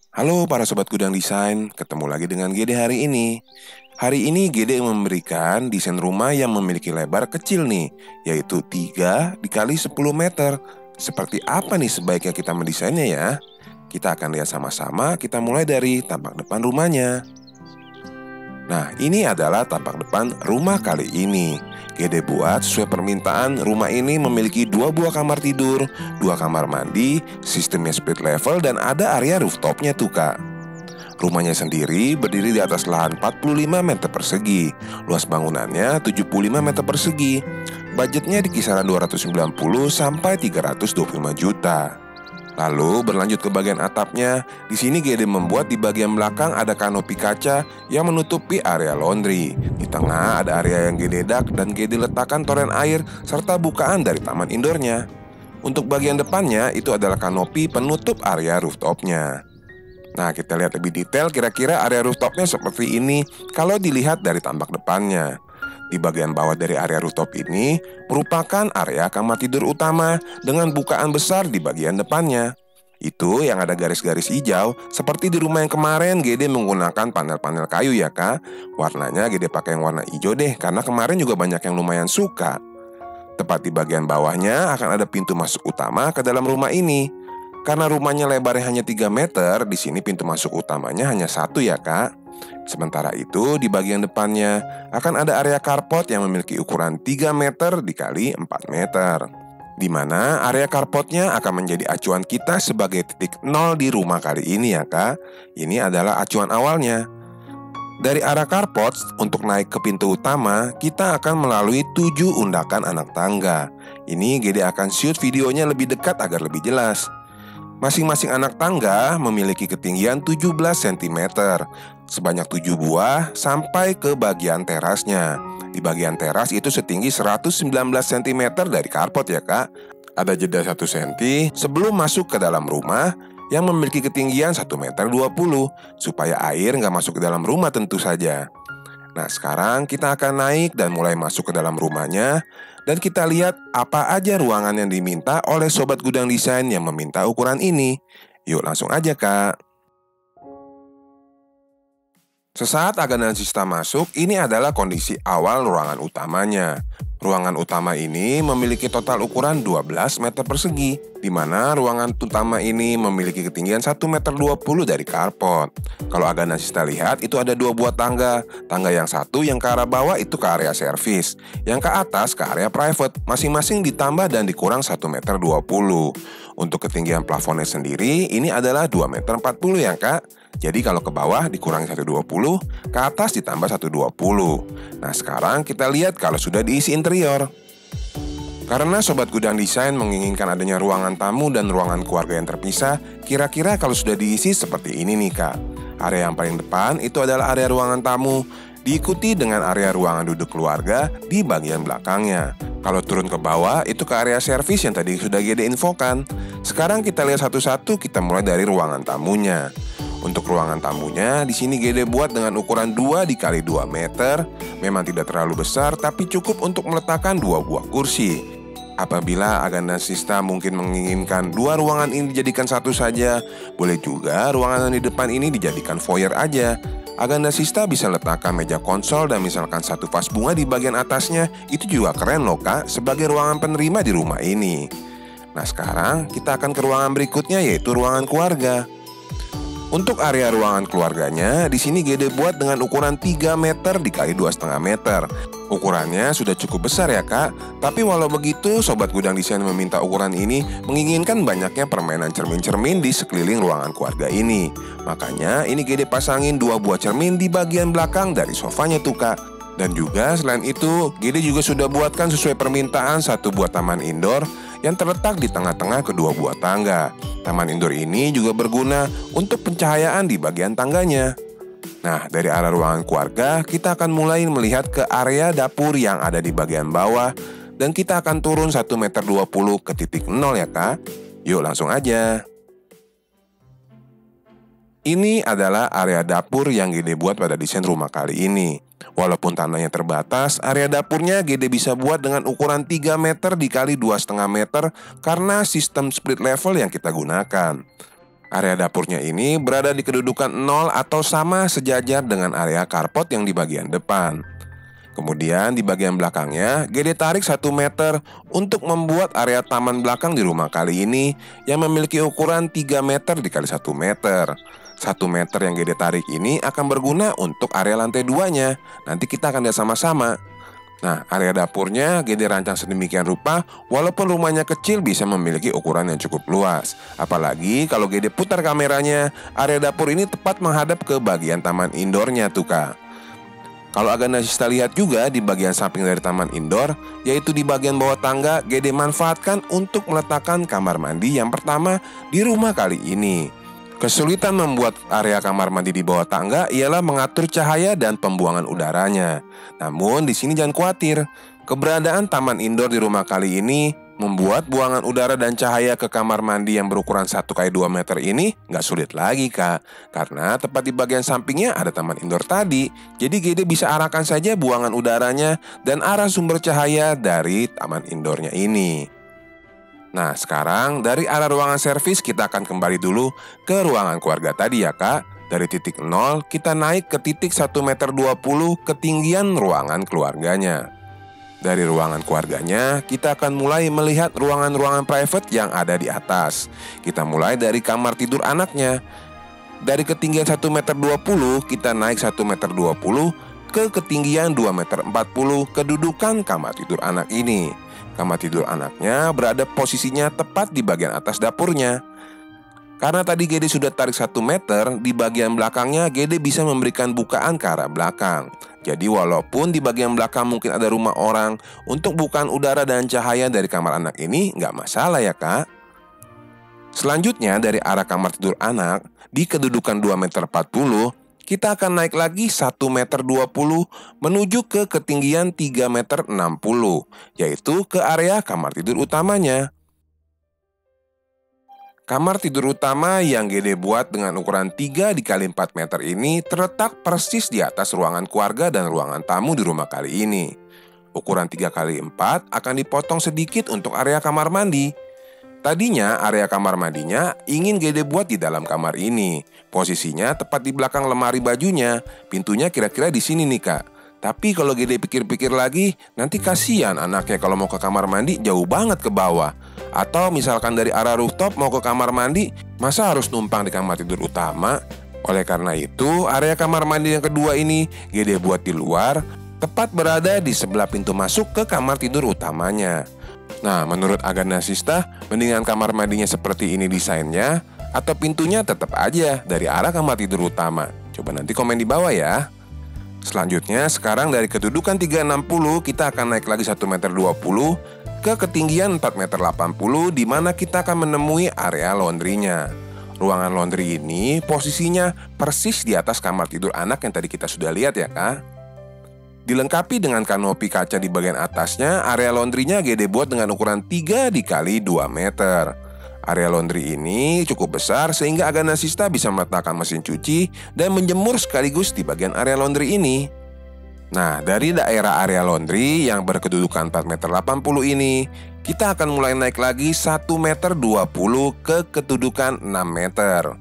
Halo para sobat gudang desain, ketemu lagi dengan Gede hari ini. Hari ini Gede memberikan desain rumah yang memiliki lebar kecil nih, yaitu 3 dikali 10 meter. Seperti apa nih sebaiknya kita mendesainnya ya? Kita akan lihat sama-sama, kita mulai dari tampak depan rumahnya. Nah, ini adalah tampak depan rumah kali ini. Gede buat sesuai permintaan. Rumah ini memiliki 2 buah kamar tidur, 2 kamar mandi, sistemnya split level, dan ada area rooftopnya tuh kak. Rumahnya sendiri berdiri di atas lahan 45 meter persegi. Luas bangunannya 75 meter persegi. Budgetnya di kisaran 290 sampai 325 juta. Lalu berlanjut ke bagian atapnya. Di sini Gede membuat di bagian belakang ada kanopi kaca yang menutupi area laundry. Di tengah ada area yang Gede dak dan Gede letakkan toren air serta bukaan dari taman indoornya. Untuk bagian depannya itu adalah kanopi penutup area rooftopnya. Nah, kita lihat lebih detail kira-kira area rooftopnya seperti ini kalau dilihat dari tampak depannya. Di bagian bawah dari area rooftop ini merupakan area kamar tidur utama dengan bukaan besar di bagian depannya. Itu yang ada garis-garis hijau, seperti di rumah yang kemarin Gede menggunakan panel-panel kayu ya kak. Warnanya Gede pakai yang warna hijau deh, karena kemarin juga banyak yang lumayan suka. Tepat di bagian bawahnya akan ada pintu masuk utama ke dalam rumah ini. Karena rumahnya lebarnya hanya 3 meter, di sini pintu masuk utamanya hanya 1 ya kak. Sementara itu di bagian depannya akan ada area carport yang memiliki ukuran 3 meter dikali 4 meter, di mana area carportnya akan menjadi acuan kita sebagai titik nol di rumah kali ini ya kak. Ini adalah acuan awalnya. Dari arah carport untuk naik ke pintu utama, kita akan melalui 7 undakan anak tangga. Ini Gede akan shoot videonya lebih dekat agar lebih jelas. Masing-masing anak tangga memiliki ketinggian 17 cm, sebanyak 7 buah sampai ke bagian terasnya. Di bagian teras itu setinggi 119 cm dari karpet ya kak. Ada jeda 1 cm sebelum masuk ke dalam rumah yang memiliki ketinggian 1,20 m, supaya air nggak masuk ke dalam rumah tentu saja. Nah, sekarang kita akan naik dan mulai masuk ke dalam rumahnya. Dan kita lihat apa aja ruangan yang diminta oleh Sobat Gudang Desain yang meminta ukuran ini. Yuk langsung aja kak. Sesaat agan dan Sista masuk, ini adalah kondisi awal ruangan utamanya. Ruangan utama ini memiliki total ukuran 12 meter persegi, di mana ruangan utama ini memiliki ketinggian 1,20 m dari karpet. Kalau Agan dan Sista lihat, itu ada 2 buah tangga. Tangga yang satu yang ke arah bawah itu ke area servis, yang ke atas ke area private, masing-masing ditambah dan dikurang 1,20 m. Untuk ketinggian plafonnya sendiri, ini adalah 2,40 m ya kak. Jadi kalau ke bawah dikurangi 120, ke atas ditambah 120. Nah sekarang kita lihat kalau sudah diisi interior. Karena Sobat Gudang Desain menginginkan adanya ruangan tamu dan ruangan keluarga yang terpisah, kira-kira kalau sudah diisi seperti ini nih kak. Area yang paling depan itu adalah area ruangan tamu, diikuti dengan area ruangan duduk keluarga di bagian belakangnya. Kalau turun ke bawah itu ke area servis yang tadi sudah Gede infokan. Sekarang kita lihat satu-satu, kita mulai dari ruangan tamunya. Untuk ruangan tamunya, di sini Gede buat dengan ukuran 2 dikali 2 meter. Memang tidak terlalu besar, tapi cukup untuk meletakkan 2 buah kursi. Apabila Agan dan Sista mungkin menginginkan 2 ruangan ini dijadikan satu saja, boleh juga ruangan yang di depan ini dijadikan foyer aja. Agan dan Sista bisa letakkan meja konsol dan misalkan 1 vas bunga di bagian atasnya. Itu juga keren loh kak, sebagai ruangan penerima di rumah ini. Nah sekarang kita akan ke ruangan berikutnya, yaitu ruangan keluarga. Untuk area ruangan keluarganya, di sini Gede buat dengan ukuran 3 meter dikali 2,5 meter. Ukurannya sudah cukup besar ya kak. Tapi walau begitu, Sobat Gudang Desain meminta ukuran ini menginginkan banyaknya permainan cermin-cermin di sekeliling ruangan keluarga ini. Makanya ini Gede pasangin 2 buah cermin di bagian belakang dari sofanya tuh kak. Dan juga selain itu, Gede juga sudah buatkan sesuai permintaan 1 buah taman indoor yang terletak di tengah-tengah kedua buah tangga. Taman indoor ini juga berguna untuk pencahayaan di bagian tangganya. Nah, dari arah ruangan keluarga, kita akan mulai melihat ke area dapur yang ada di bagian bawah. Dan kita akan turun 1,20 meter ke titik 0 ya kak. Yuk langsung aja. Ini adalah area dapur yang Gede buat pada desain rumah kali ini. Walaupun tanahnya terbatas, area dapurnya Gede bisa buat dengan ukuran 3 meter dikali 2,5 meter karena sistem split level yang kita gunakan. Area dapurnya ini berada di kedudukan 0 atau sama sejajar dengan area carport yang di bagian depan. Kemudian di bagian belakangnya, GD tarik 1 meter untuk membuat area taman belakang di rumah kali ini yang memiliki ukuran 3 meter dikali 1 meter. 1 meter yang GD tarik ini akan berguna untuk area lantai 2-nya. Nanti kita akan lihat sama-sama. Nah, area dapurnya GD rancang sedemikian rupa, walaupun rumahnya kecil bisa memiliki ukuran yang cukup luas. Apalagi kalau GD putar kameranya, area dapur ini tepat menghadap ke bagian taman indoornya tuh Kak. Kalau Agnesista lihat juga di bagian samping dari taman indoor, yaitu di bagian bawah tangga, GD manfaatkan untuk meletakkan kamar mandi yang pertama di rumah kali ini. Kesulitan membuat area kamar mandi di bawah tangga ialah mengatur cahaya dan pembuangan udaranya. Namun di sini jangan khawatir, keberadaan taman indoor di rumah kali ini membuat buangan udara dan cahaya ke kamar mandi yang berukuran 1x2 meter ini nggak sulit lagi Kak. Karena tepat di bagian sampingnya ada taman indoor tadi. Jadi GD bisa arahkan saja buangan udaranya dan arah sumber cahaya dari taman indoornya ini. Nah, sekarang dari arah ruangan servis kita akan kembali dulu ke ruangan keluarga tadi ya Kak. Dari titik 0 kita naik ke titik 1,20 meter ketinggian ruangan keluarganya. Dari ruangan keluarganya kita akan mulai melihat ruangan-ruangan private yang ada di atas. Kita mulai dari kamar tidur anaknya. Dari ketinggian 1,20 meter kita naik 1,20 meter ke ketinggian 2,40 meter kedudukan kamar tidur anak ini. Kamar tidur anaknya berada posisinya tepat di bagian atas dapurnya. Karena tadi GD sudah tarik 1 meter, di bagian belakangnya GD bisa memberikan bukaan ke arah belakang. Jadi walaupun di bagian belakang mungkin ada rumah orang, untuk bukaan udara dan cahaya dari kamar anak ini nggak masalah ya Kak. Selanjutnya dari arah kamar tidur anak, di kedudukan 2,40 meter, kita akan naik lagi 1,20 meter menuju ke ketinggian 3,60 meter, yaitu ke area kamar tidur utamanya. Kamar tidur utama yang GD buat dengan ukuran 3x4 meter ini terletak persis di atas ruangan keluarga dan ruangan tamu di rumah kali ini. Ukuran 3x4 akan dipotong sedikit untuk area kamar mandi. Tadinya area kamar mandinya ingin GD buat di dalam kamar ini. Posisinya tepat di belakang lemari bajunya. Pintunya kira-kira di sini nih Kak. Tapi kalau GD pikir-pikir lagi, nanti kasihan anaknya kalau mau ke kamar mandi jauh banget ke bawah. Atau misalkan dari arah rooftop mau ke kamar mandi, masa harus numpang di kamar tidur utama? Oleh karena itu, area kamar mandi yang kedua ini GD buat di luar, tepat berada di sebelah pintu masuk ke kamar tidur utamanya. Nah, menurut Agnesista, mendingan kamar mandinya seperti ini desainnya, atau pintunya tetap aja dari arah kamar tidur utama? Coba nanti komen di bawah ya. Selanjutnya, sekarang dari kedudukan 360 kita akan naik lagi 1,20 meter ke ketinggian 4,80 meter, di mana kita akan menemui area laundrynya. Ruangan laundry ini posisinya persis di atas kamar tidur anak yang tadi kita sudah lihat ya Kak. Dilengkapi dengan kanopi kaca di bagian atasnya, area laundrynya GD buat dengan ukuran 3x2 meter. Area laundry ini cukup besar sehingga Agnesista bisa meletakkan mesin cuci dan menjemur sekaligus di bagian area laundry ini. Nah, dari daerah area laundry yang berkedudukan 4,80 meter ini, kita akan mulai naik lagi 1,20 meter ke kedudukan 6 meter.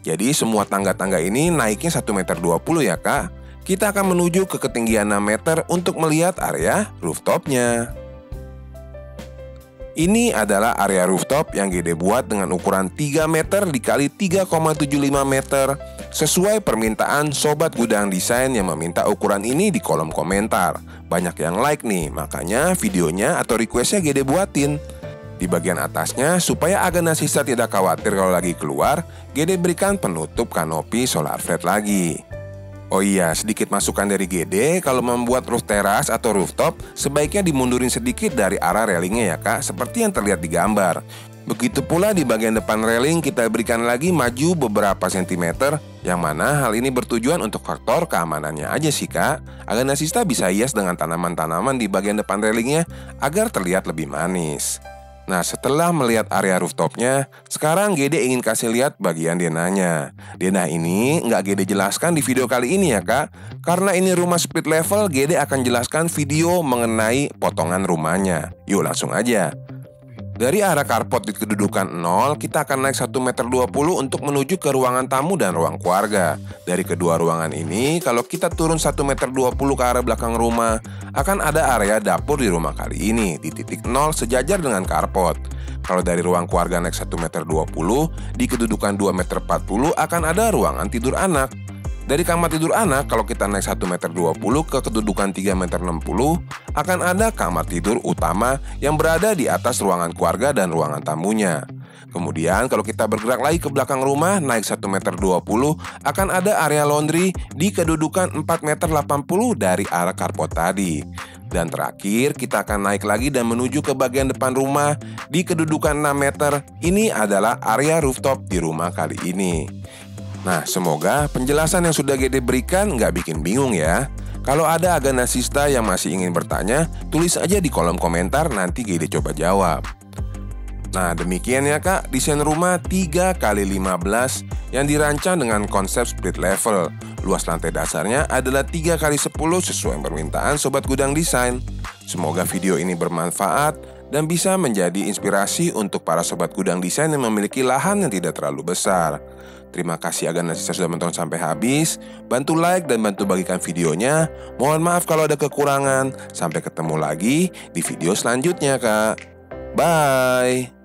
Jadi semua tangga-tangga ini naiknya 1,20 meter ya Kak. Kita akan menuju ke ketinggian 6 meter untuk melihat area rooftopnya. Ini adalah area rooftop yang GD buat dengan ukuran 3 meter dikali 3,75 meter sesuai permintaan Sobat Gudang Desain yang meminta ukuran ini di kolom komentar. Banyak yang like nih, makanya videonya atau requestnya GD buatin. Di bagian atasnya, supaya Agnesista tidak khawatir kalau lagi keluar, GD berikan penutup kanopi solar flat lagi. Oh iya, sedikit masukan dari GD, kalau membuat roof teras atau rooftop, sebaiknya dimundurin sedikit dari arah railingnya ya Kak, seperti yang terlihat di gambar. Begitu pula di bagian depan railing kita berikan lagi maju beberapa sentimeter, yang mana hal ini bertujuan untuk faktor keamanannya aja sih Kak. Agnesista bisa hias dengan tanaman-tanaman di bagian depan railingnya agar terlihat lebih manis. Nah, setelah melihat area rooftopnya, sekarang GD ingin kasih lihat bagian denahnya. Denah ini nggak GD jelaskan di video kali ini ya Kak. Karena ini rumah split level, GD akan jelaskan video mengenai potongan rumahnya. Yuk langsung aja. Dari arah carport di kedudukan 0, kita akan naik 1,20 meter untuk menuju ke ruangan tamu dan ruang keluarga. Dari kedua ruangan ini, kalau kita turun 1,20 meter ke arah belakang rumah, akan ada area dapur di rumah kali ini, di titik 0 sejajar dengan carport. Kalau dari ruang keluarga naik 1,20 meter, di kedudukan 2,40 meter akan ada ruangan tidur anak. Dari kamar tidur anak, kalau kita naik 1,20 meter ke kedudukan 3,60 meter, akan ada kamar tidur utama yang berada di atas ruangan keluarga dan ruangan tamunya. Kemudian kalau kita bergerak lagi ke belakang rumah, naik 1,20 meter, akan ada area laundry di kedudukan 4,80 meter dari arah carport tadi. Dan terakhir, kita akan naik lagi dan menuju ke bagian depan rumah di kedudukan 6 meter. Ini adalah area rooftop di rumah kali ini. Nah, semoga penjelasan yang sudah Gede berikan nggak bikin bingung ya. Kalau ada Aganasista yang masih ingin bertanya, tulis aja di kolom komentar, nanti Gede coba jawab. Nah, demikian ya Kak, desain rumah 3x15 yang dirancang dengan konsep split level. Luas lantai dasarnya adalah 3x10 sesuai permintaan Sobat Gudang Desain. Semoga video ini bermanfaat dan bisa menjadi inspirasi untuk para Sobat Gudang Desain yang memiliki lahan yang tidak terlalu besar. Terima kasih Aganasista sudah menonton sampai habis. Bantu like dan bantu bagikan videonya. Mohon maaf kalau ada kekurangan. Sampai ketemu lagi di video selanjutnya Kak. Bye.